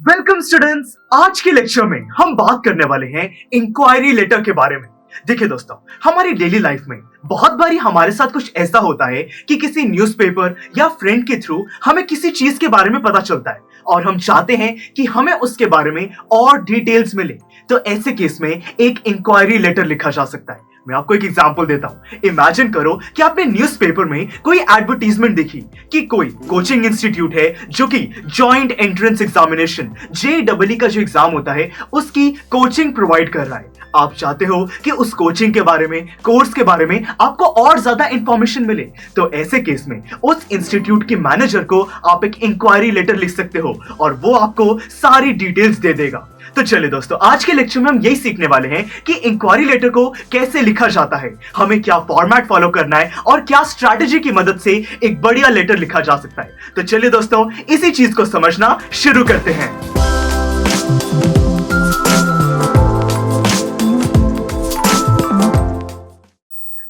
Welcome students. आज के lecture में हम बात करने वाले हैं इंक्वायरी लेटर के बारे में। देखिए दोस्तों, हमारी डेली लाइफ में बहुत बारी हमारे साथ कुछ ऐसा होता है कि किसी न्यूज़पेपर या फ्रेंड के थ्रू हमें किसी चीज के बारे में पता चलता है और हम चाहते हैं कि हमें उसके बारे में और डिटेल्स मिले। तो ऐसे केस में एक इंक्वायरी लेटर लिखा जा सकता है। मैं आपको एक एग्जांपल देता हूं। इमेजिन करो कि आपने न्यूज़पेपर में कोई एडवर्टीजमेंट देखी कि कोई कोचिंग इंस्टीट्यूट है जो कि जॉइंट एंट्रेंस एग्जामिनेशन जेईई का जो एग्जाम होता है उसकी कोचिंग प्रोवाइड कर रहा है। आप चाहते हो कि उस कोचिंग के बारे में, कोर्स के बारे में आपको और ज्यादा इंफॉर्मेशन मिले। तो ऐसे केस में उस इंस्टीट्यूट के मैनेजर को आप एक इंक्वायरी लेटर लिख सकते हो और वो आपको सारी डिटेल्स दे देगा। तो चलिए दोस्तों, आज के लेक्चर में हम यही सीखने वाले हैं कि इंक्वायरी लेटर को कैसे लिखा जाता है, हमें क्या फॉर्मेट फॉलो करना है और क्या स्ट्रैटेजी की मदद से एक बढ़िया लेटर लिखा जा सकता है। तो चलिए दोस्तों, इसी चीज को समझना शुरू करते हैं।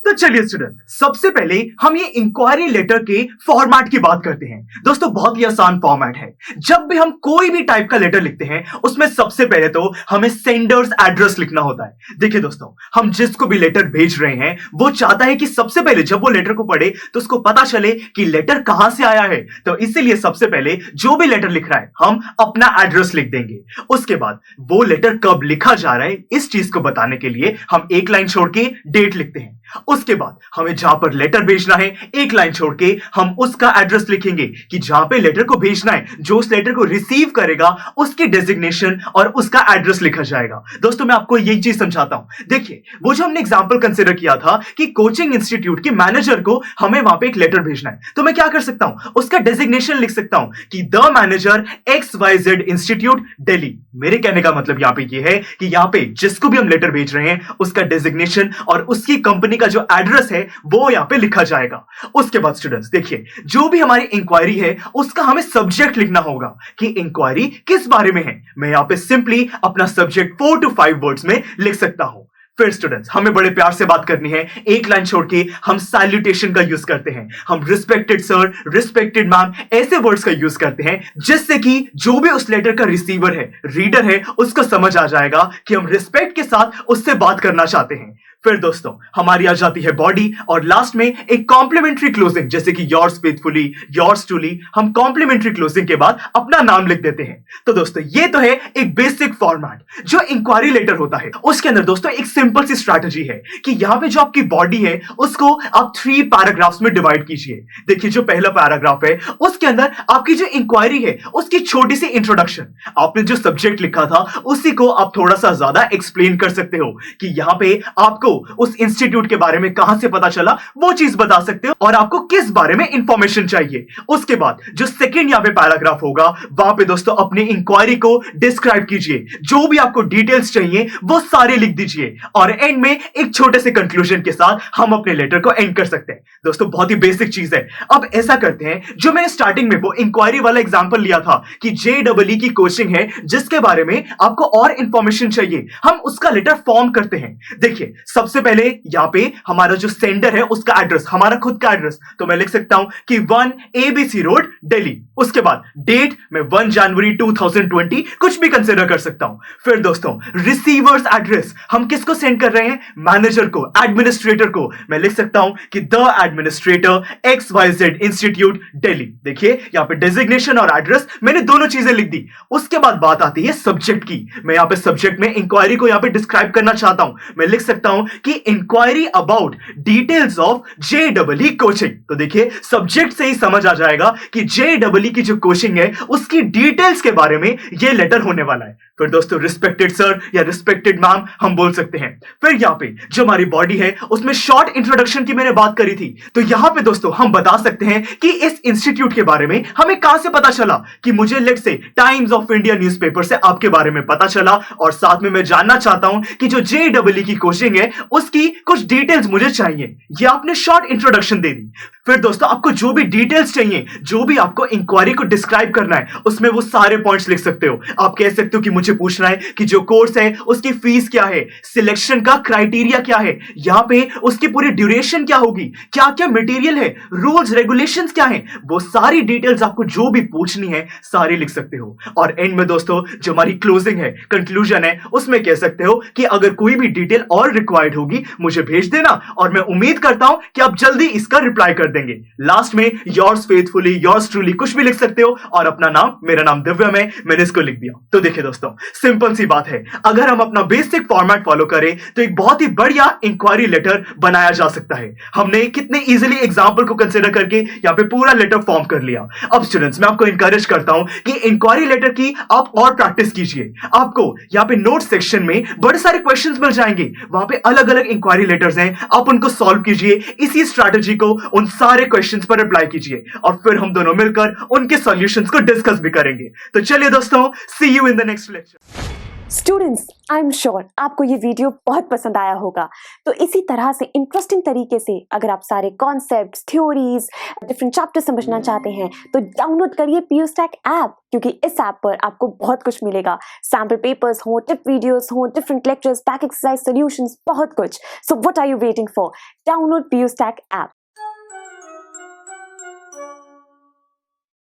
तो चलिए स्टूडेंट, सबसे पहले हम ये इंक्वायरी लेटर के फॉर्मेट की बात करते हैं। दोस्तों, बहुत ही आसान फॉर्मेट है। जब भी हम कोई भी टाइप का लेटर लिखते हैं उसमें सबसे पहले तो हमें सेंडर्स एड्रेस लिखना होता है। देखिए दोस्तों, हम जिसको भी लेटर भेज रहे हैं वो चाहता है कि सबसे पहले जब वो लेटर को पढ़े तो उसको पता चले कि लेटर कहां से आया है। तो इसीलिए सबसे पहले जो भी लेटर लिख रहा है हम अपना एड्रेस लिख देंगे। उसके बाद वो लेटर कब लिखा जा रहा है इस चीज को बताने के लिए हम एक लाइन छोड़ के डेट लिखते हैं। उसके बाद हमें जहां पर लेटर भेजना है एक लाइन छोड़ के हम उसका एड्रेस लिखेंगे कि जहां पे लेटर को भेजना है, जो उस लेटर को रिसीव करेगा उसकी डेजिग्नेशन और उसका एड्रेस लिखा जाएगा। दोस्तों, मैं आपको यही चीज समझाता हूं। देखिए, वो जो हमने एग्जांपल कंसीडर किया था कि कोचिंग इंस्टीट्यूट के मैनेजर को हमें वहां पे एक लेटर भेजना है, तो मैं क्या कर सकता हूं, उसका डेजिग्नेशन लिख सकता हूं कि the manager XYZ institute Delhi. मेरे कहने का मतलब यहां पे ये है कि यहां पे जिसको भी हम लेटर भेज रहे हैं उसका डेजिग्नेशन और उसकी कंपनी का जो एड्रेस है वो यहां पे लिखा जाएगा। उसके बाद स्टूडेंट्स देखिए, जो भी हमारी इंक्वायरी है उसका हमें सब्जेक्ट लिखना होगा कि इंक्वायरी किस बारे में है। मैं यहां पे सिंपली अपना सब्जेक्ट 4 to 5 वर्ड्स में लिख सकता हूं। फिर स्टूडेंट्स, हमें बड़े प्यार से बात करनी है। एक लाइन छोड़ के हम सैल्यूटेशन का यूज करते हैं। हम रिस्पेक्टेड सर, रिस्पेक्टेड मैम ऐसे वर्ड्स का यूज करते हैं जिससे कि जो भी उस लेटर का रिसीवर है, रीडर है, उसको समझ आ जाएगा कि हम रिस्पेक्ट के साथ उससे बात करना चाहते हैं। फिर दोस्तों, हमारी आ जाती है बॉडी और लास्ट में एक कॉम्प्लीमेंट्री क्लोजिंग जैसे कि योर्स फेथफुली, योर्स ट्रूली। हम कॉम्प्लीमेंट्री क्लोजिंग के बाद अपना नाम लिख देते हैं। तो दोस्तों, ये तो है एक बेसिक फॉर्मेट। जो इंक्वायरी लेटर होता है उसके अंदर दोस्तों एक सिंपल सी स्ट्रैटेजी है कि यहां पे जो आपकी बॉडी है उसको आप 3 पैराग्राफ्स में डिवाइड कीजिए। देखिए, जो पहला पैराग्राफ है उसके अंदर आपकी जो इंक्वायरी है उसकी छोटी सी इंट्रोडक्शन, आपने जो सब्जेक्ट लिखा था उसी को आप थोड़ा सा ज्यादा एक्सप्लेन कर सकते हो कि यहां पे आपको उस इंस्टीट्यूट के बारे में कहां से पता चला वो चीज बता सकते हो और आपको किस बारे में इंफॉर्मेशन चाहिए। उसके बाद जो सेकंड यहां पे पैराग्राफ होगा वहां पे दोस्तों अपनी इंक्वायरी को डिस्क्राइब कीजिए। जो भी आपको डिटेल्स चाहिए वो सारे लिख दीजिए और एंड में एक छोटे से कंक्लूजन के साथ हम अपने लेटर को एंड कर सकते हैं। दोस्तों, बहुत ही बेसिक चीज है। अब ऐसा करते हैं, जो मैंने स्टार्टिंग में वो इंक्वायरी वाला एग्जांपल लिया था कि जेईई की कोचिंग है जिसके बारे में आपको और इंफॉर्मेशन चाहिए, हम उसका लेटर फॉर्म करते हैं। देखिए, सबसे पहले यहां पे हमारा जो सेंडर है उसका एड्रेस, हमारा खुद का एड्रेस, तो मैं लिख सकता हूं कि 1 ABC रोड दिल्ली। उसके बाद डेट में 1 जनवरी 2020 कुछ भी कंसीडर कर सकता हूं। फिर दोस्तों, रिसीवर्स एड्रेस, हम किसको सेंड कर रहे हैं, मैनेजर को, एडमिनिस्ट्रेटर को। मैं लिख सकता हूं कि the administrator XYZ institute Delhi. देखिए, यहां पे डेजिग्नेशन और एड्रेस मैंने दोनों चीजें लिख दी। उसके बाद बात आती है सब्जेक्ट की। मैं यहां पे सब्जेक्ट में इंक्वायरी को यहां पे डिस्क्राइब करना चाहता हूं। मैं लिख सकता हूं कि inquiry about details of JEE coaching. तो देखिए, सब्जेक्ट से ही समझ आ जाएगा कि जेईई की जो कोचिंग है उसकी डिटेल्स के बारे में यह लेटर होने वाला है। फिर दोस्तों, रिस्पेक्टेड सर या रिस्पेक्टेड मैम हम बोल सकते हैं। फिर यहां पे जो हमारी बॉडी है उसमें शॉर्ट इंट्रोडक्शन की मैंने बात करी थी, तो यहां पे दोस्तों हम बता सकते हैं कि इस इंस्टीट्यूट के बारे में हमें कहां से पता चला, कि मुझे लेट से टाइम्स ऑफ इंडिया न्यूज़पेपर से आपके बारे में पता चला और साथ में मैं जानना चाहता हूं कि जो जेईई की कोचिंग है उसकी कुछ डिटेल्स मुझे चाहिए। ये आपने शॉर्ट इंट्रोडक्शन दे दी। फिर दोस्तों आपको जो भी डिटेल्स चाहिए, जो भी आपको इंक्वायरी को डिस्क्राइब करना है, उसमें वो सारे पॉइंट्स लिख सकते हो। आप कह सकते हो कि मुझे पूछना है कि जो कोर्स है उसकी फीस क्या है, सिलेक्शन का क्राइटेरिया क्या है, यहाँ पे उसकी पूरी ड्यूरेशन क्या होगी, क्या क्या मटेरियल है, रूल्स रेगुलेशंस क्या है, वो सारी डिटेल्स आपको जो भी पूछनी है सारी लिख सकते हो। और एंड में दोस्तों जो हमारी क्लोजिंग है, कंक्लूजन है, उसमें कह सकते हो कि अगर कोई भी डिटेल और रिक्वायर्ड होगी मुझे भेज देना और मैं उम्मीद करता हूं कि आप जल्दी इसका रिप्लाई कर देंगे। लास्ट में योर्स फेथफुली, योर्स ट्रूली कुछ भी लिख सकते हो और अपना नाम, मेरा नाम दिव्यम है, मैंने इसको लिख दिया। तो देखिए दोस्तों, सिंपल सी बात है, अगर हम अपना बेसिक फॉर्मेट फॉलो करें तो एक बहुत ही बढ़िया इंक्वायरी लेटर बनाया जा सकता है। हमने कितने इजीली एग्जांपल को कंसीडर करके यहां पे पूरा लेटर फॉर्म कर लिया। अब स्टूडेंट्स मैं आपको इंकरेज करता हूं कि इंक्वायरी लेटर की आप और प्रैक्टिस कीजिए। आपको यहां पे नोट सेक्शन में बड़े सारे क्वेश्चंस मिल जाएंगे, वहां पे अलग अलग इंक्वायरी लेटर्स हैं, आप उनको सॉल्व कीजिए, इसी स्ट्रैटेजी को उन सारे क्वेश्चंस पर अप्लाई कीजिए और फिर हम दोनों मिलकर उनके सॉल्यूशंस को डिस्कस भी करेंगे। तो चलिए दोस्तों, see you in the next lecture. Students, I am sure आपको ये वीडियो बहुत पसंद आया होगा। तो इसी तरह से इंटरेस्टिंग तरीके से अगर आप सारे कॉन्सेप्ट्स, थ्योरीज, डिफरेंट चैप्टर समझना चाहते हैं तो डाउनलोड करिए PUSTAC ऐप, क्योंकि इस ऐप पर आपको बहुत कुछ मिलेगा। सैम्पल पेपर्स हो, टिप वीडियोस हो, different lectures, back exercise solutions, बहुत कुछ। So what are you waiting for? Download PUSTAC app.